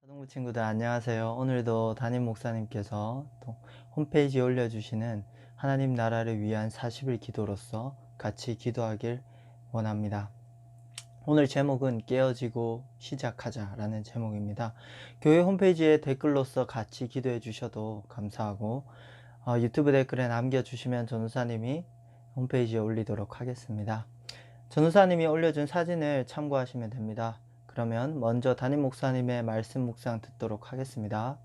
자동부 친구들 안녕하세요. 오늘도 담임 목사님께서 또 홈페이지에 올려주시는 하나님 나라를 위한 40일 기도로서 같이 기도하길 원합니다. 오늘 제목은 깨어지고 시작하자 라는 제목입니다. 교회 홈페이지에 댓글로서 같이 기도해 주셔도 감사하고 유튜브 댓글에 남겨주시면 전우사님이 홈페이지에 올리도록 하겠습니다. 전우사님이 올려준 사진을 참고하시면 됩니다. 그러면 먼저 담임 목사님의 말씀 묵상 듣도록 하겠습니다.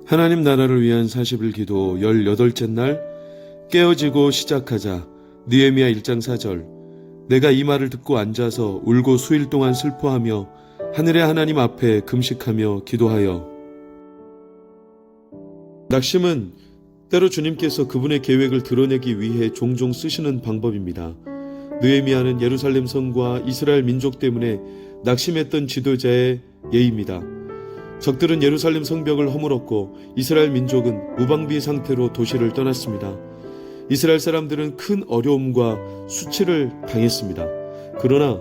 하나님 나라를 위한 40일 기도 18째 날 깨어지고 시작하자. 느헤미야 1장 4절. 내가 이 말을 듣고 앉아서 울고 수일 동안 슬퍼하며 하늘의 하나님 앞에 금식하며 기도하여. 낙심은 때로 주님께서 그분의 계획을 드러내기 위해 종종 쓰시는 방법입니다. 느헤미야는 예루살렘 성과 이스라엘 민족 때문에 낙심했던 지도자의 예입니다. 적들은 예루살렘 성벽을 허물었고 이스라엘 민족은 무방비 상태로 도시를 떠났습니다. 이스라엘 사람들은 큰 어려움과 수치를 당했습니다. 그러나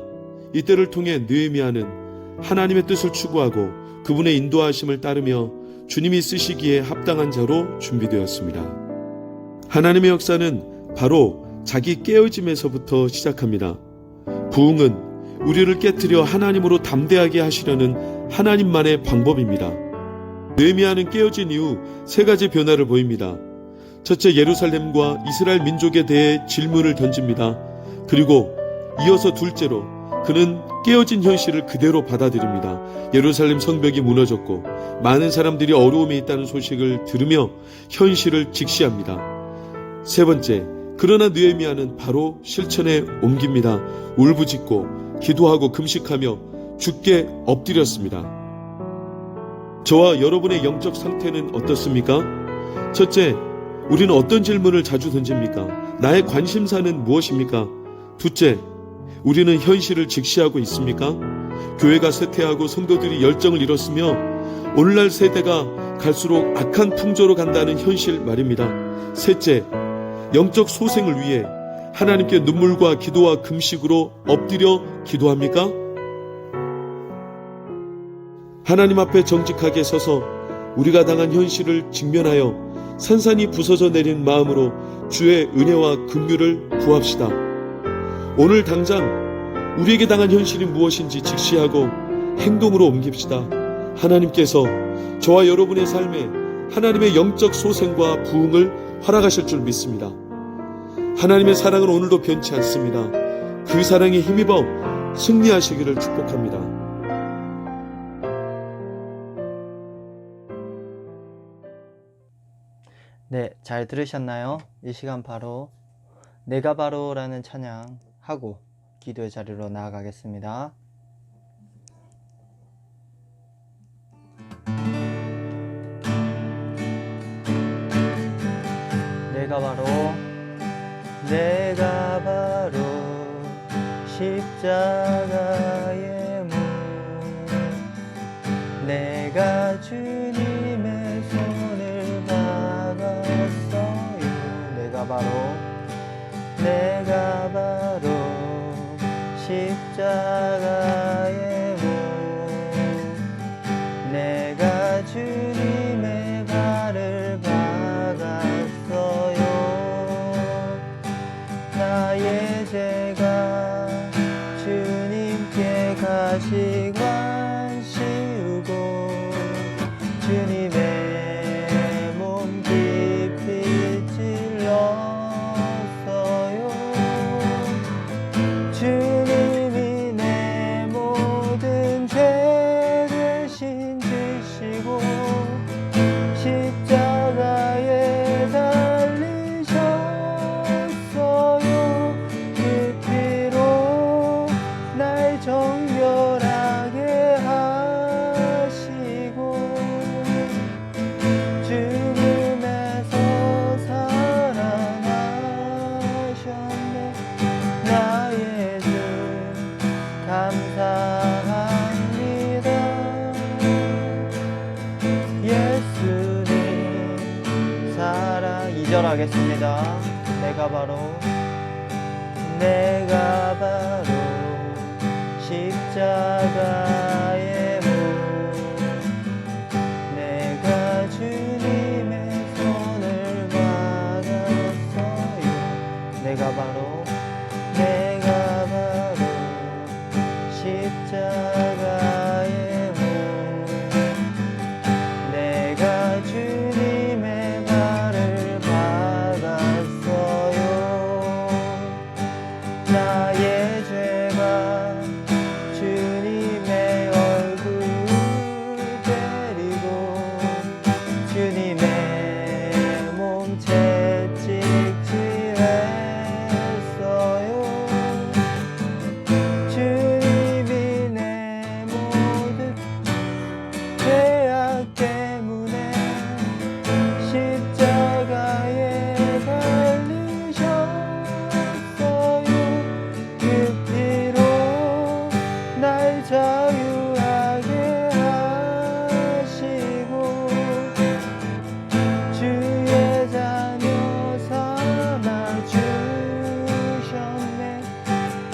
이때를 통해 느헤미야는 하나님의 뜻을 추구하고 그분의 인도하심을 따르며 주님이 쓰시기에 합당한 자로 준비되었습니다. 하나님의 역사는 바로 자기 깨어짐에서부터 시작합니다. 부흥은 우리를 깨트려 하나님으로 담대하게 하시려는 하나님만의 방법입니다. 느헤미야는 깨어진 이후 3가지 변화를 보입니다. 첫째, 예루살렘과 이스라엘 민족에 대해 질문을 던집니다. 그리고 이어서 둘째로 그는 깨어진 현실을 그대로 받아들입니다. 예루살렘 성벽이 무너졌고 많은 사람들이 어려움에 있다는 소식을 들으며 현실을 직시합니다. 세 번째, 그러나 느헤미야는 바로 실천에 옮깁니다. 울부짖고 기도하고 금식하며 주께 엎드렸습니다. 저와 여러분의 영적 상태는 어떻습니까? 첫째, 우리는 어떤 질문을 자주 던집니까? 나의 관심사는 무엇입니까? 둘째, 우리는 현실을 직시하고 있습니까? 교회가 쇠퇴하고 성도들이 열정을 잃었으며 오늘날 세대가 갈수록 악한 풍조로 간다는 현실 말입니다. 셋째, 영적 소생을 위해 하나님께 눈물과 기도와 금식으로 엎드려 기도합니까? 하나님 앞에 정직하게 서서 우리가 당한 현실을 직면하여 산산이 부서져 내린 마음으로 주의 은혜와 긍휼을 구합시다. 오늘 당장 우리에게 당한 현실이 무엇인지 직시하고 행동으로 옮깁시다. 하나님께서 저와 여러분의 삶에 하나님의 영적 소생과 부흥을 허락하실 줄 믿습니다. 하나님의 사랑은 오늘도 변치 않습니다. 그 사랑에 힘입어 승리하시기를 축복합니다. 네, 잘 들으셨나요? 이 시간 바로 내가 바로라는 찬양하고 기도의 자리로 나아가겠습니다. 내가 바로 십자가의 문, 내가 주님의 손을 박았어요. 내가 바로 십자가의 문, 내가 주님의 발을 박았어요. 나의 죄가 주님께 가시관 씌우고 주님의 몸 깊이 찔렀어요. 주님이 내 모든 죄 대신 지시고 십자가에 달리셨어요. 그 피로 날 정결하게 하시고 죽음에서 살아나셨네. 나의 주 감사합니다. 예수님 사랑. 2절 하겠습니다. 내가 바로 십자가의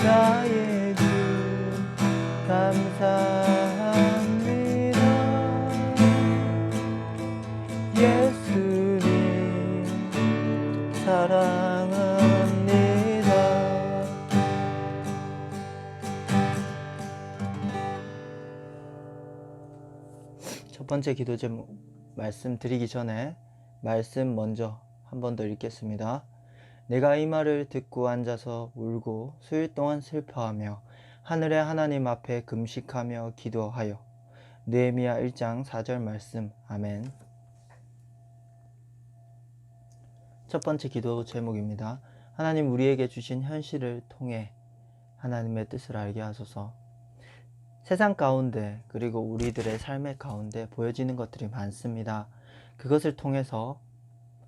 나의 주 감사합니다. 예수님 사랑합니다. 첫 번째 기도 제목 말씀드리기 전에 말씀 먼저 한 번 더 읽겠습니다. 내가 이 말을 듣고 앉아서 울고 수일 동안 슬퍼하며 하늘의 하나님 앞에 금식하며 기도하여. 느헤미야 1장 4절 말씀. 아멘. 첫 번째 기도 제목입니다. 하나님 우리에게 주신 현실을 통해 하나님의 뜻을 알게 하소서. 세상 가운데 그리고 우리들의 삶의 가운데 보여지는 것들이 많습니다. 그것을 통해서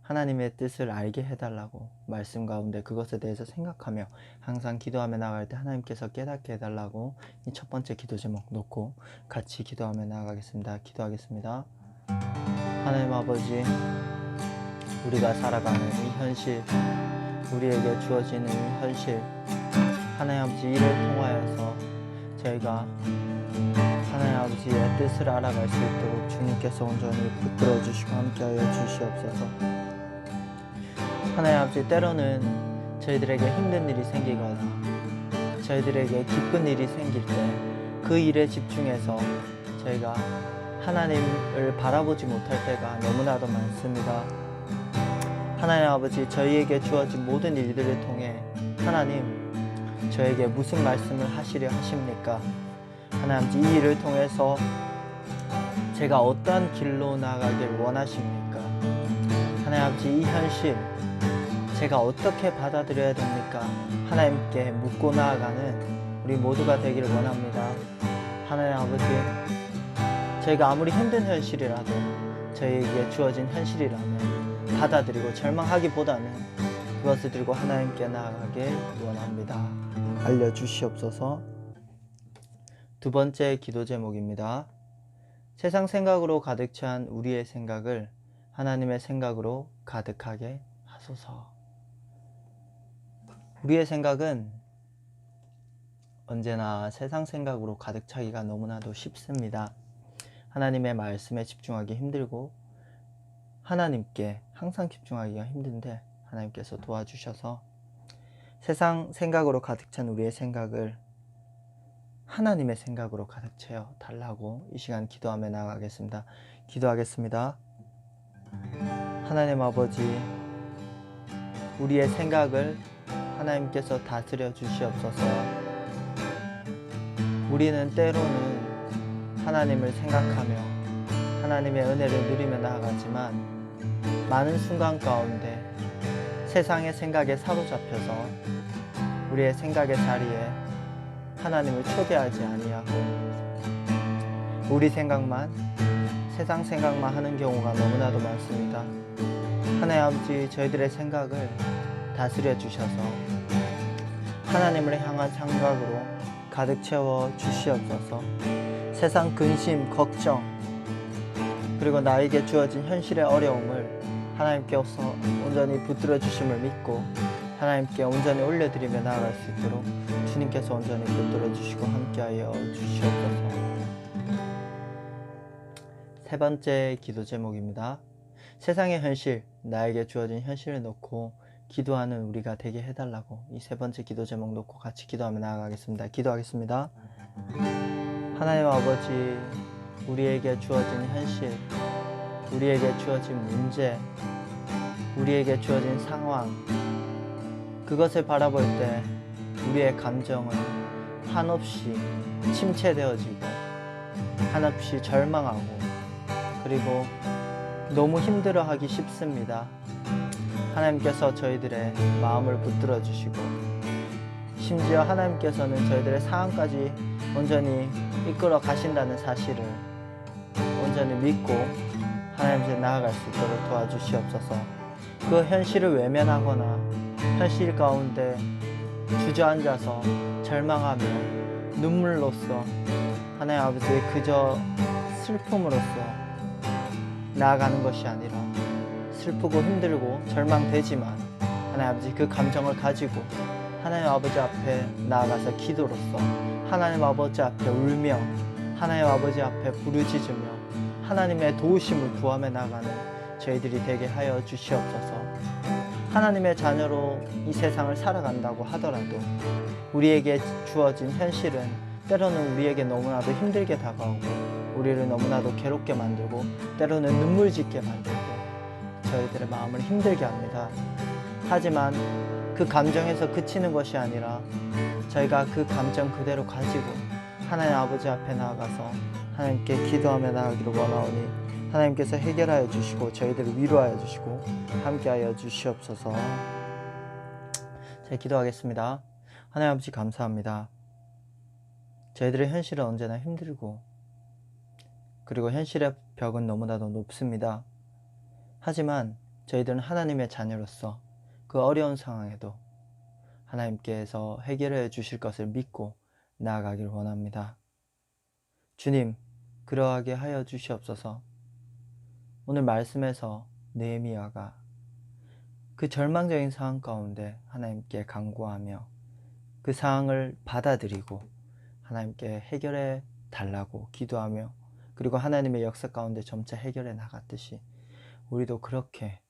하나님의 뜻을 알게 해달라고 말씀 가운데 그것에 대해서 생각하며 항상 기도하며 나아갈 때 하나님께서 깨닫게 해달라고 이 첫 번째 기도 제목 놓고 같이 기도하며 나아가겠습니다. 기도하겠습니다. 하나님 아버지, 우리가 살아가는 이 현실, 우리에게 주어지는 이 현실, 하나님 아버지 이를 통하여서 저희가 하나님 아버지의 뜻을 알아갈 수 있도록 주님께서 온전히 붙들어 주시고 함께하여 주시옵소서. 하나님 아버지, 때로는 저희들에게 힘든 일이 생기거나 저희들에게 기쁜 일이 생길 때 그 일에 집중해서 저희가 하나님을 바라보지 못할 때가 너무나도 많습니다. 하나님 아버지, 저희에게 주어진 모든 일들을 통해 하나님 저에게 무슨 말씀을 하시려 하십니까? 하나님 아버지, 이 일을 통해서 제가 어떠한 길로 나아가길 원하십니까? 하나님 아버지, 이 현실 제가 어떻게 받아들여야 됩니까? 하나님께 묻고 나아가는 우리 모두가 되기를 원합니다. 하나님 아버지, 저희가 아무리 힘든 현실이라도 저희에게 주어진 현실이라면 받아들이고 절망하기보다는 그것을 들고 하나님께 나아가길 원합니다. 알려주시옵소서. 두 번째 기도 제목입니다. 세상 생각으로 가득 찬 우리의 생각을 하나님의 생각으로 가득하게 하소서. 우리의 생각은 언제나 세상 생각으로 가득 차기가 너무나도 쉽습니다. 하나님의 말씀에 집중하기 힘들고 하나님께 항상 집중하기가 힘든데 하나님께서 도와주셔서 세상 생각으로 가득 찬 우리의 생각을 하나님의 생각으로 가득 채워 달라고 이 시간 기도하며 나아가겠습니다. 기도하겠습니다. 하나님 아버지, 우리의 생각을 하나님께서 다스려 주시옵소서. 우리는 때로는 하나님을 생각하며 하나님의 은혜를 누리며 나아가지만 많은 순간 가운데 세상의 생각에 사로잡혀서 우리의 생각의 자리에 하나님을 초대하지 아니하고 우리 생각만, 세상 생각만 하는 경우가 너무나도 많습니다. 하나님 아버지, 저희들의 생각을 다스려 주셔서 하나님을 향한 생각으로 가득 채워 주시옵소서. 세상 근심, 걱정, 그리고 나에게 주어진 현실의 어려움을 하나님께서 온전히 붙들어 주심을 믿고 하나님께 온전히 올려드리며 나아갈 수 있도록 주님께서 온전히 붙들어 주시고 함께하여 주시옵소서. 세 번째 기도 제목입니다. 세상의 현실, 나에게 주어진 현실을 놓고 기도하는 우리가 되게 해달라고 이 세 번째 기도 제목 놓고 같이 기도하며 나아가겠습니다. 기도하겠습니다. 하나님 아버지, 우리에게 주어진 현실, 우리에게 주어진 문제, 우리에게 주어진 상황, 그것을 바라볼 때 우리의 감정은 한없이 침체되어지고 한없이 절망하고 그리고 너무 힘들어하기 쉽습니다. 하나님께서 저희들의 마음을 붙들어 주시고 심지어 하나님께서는 저희들의 상황까지 온전히 이끌어 가신다는 사실을 온전히 믿고 하나님께 나아갈 수 있도록 도와주시옵소서. 그 현실을 외면하거나 현실 가운데 주저앉아서 절망하며 눈물로써 하나님 아버지 그저 슬픔으로써 나아가는 것이 아니라 슬프고 힘들고 절망되지만 하나님 아버지 그 감정을 가지고 하나님 아버지 앞에 나아가서 기도로써 하나님 아버지 앞에 울며 하나님 아버지 앞에 부르짖으며 하나님의 도우심을 구하며 나가는 저희들이 되게 하여 주시옵소서. 하나님의 자녀로 이 세상을 살아간다고 하더라도 우리에게 주어진 현실은 때로는 우리에게 너무나도 힘들게 다가오고 우리를 너무나도 괴롭게 만들고 때로는 눈물 짓게 만들고 저희들의 마음을 힘들게 합니다. 하지만 그 감정에서 그치는 것이 아니라 저희가 그 감정 그대로 가지고 하나님 아버지 앞에 나아가서 하나님께 기도하며 나아가기를 원하오니 하나님께서 해결하여 주시고 저희들을 위로하여 주시고 함께하여 주시옵소서. 제가 기도하겠습니다. 하나님 아버지 감사합니다. 저희들의 현실은 언제나 힘들고 그리고 현실의 벽은 너무나도 높습니다. 하지만 저희들은 하나님의 자녀로서 그 어려운 상황에도 하나님께서 해결해 주실 것을 믿고 나아가길 원합니다. 주님, 그러하게 하여 주시옵소서. 오늘 말씀에서 느헤미야가 그 절망적인 상황 가운데 하나님께 간구하며 그 상황을 받아들이고 하나님께 해결해 달라고 기도하며 그리고 하나님의 역사 가운데 점차 해결해 나갔듯이 우리도 그렇게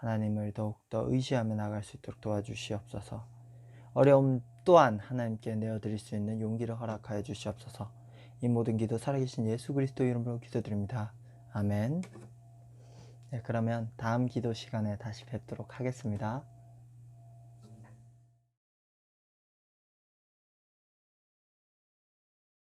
하나님을 더욱더 의지하며 나갈 수 있도록 도와주시옵소서. 어려움 또한 하나님께 내어드릴 수 있는 용기를 허락하여 주시옵소서. 이 모든 기도 살아계신 예수 그리스도 이름으로 기도드립니다. 아멘. 네, 그러면 다음 기도 시간에 다시 뵙도록 하겠습니다.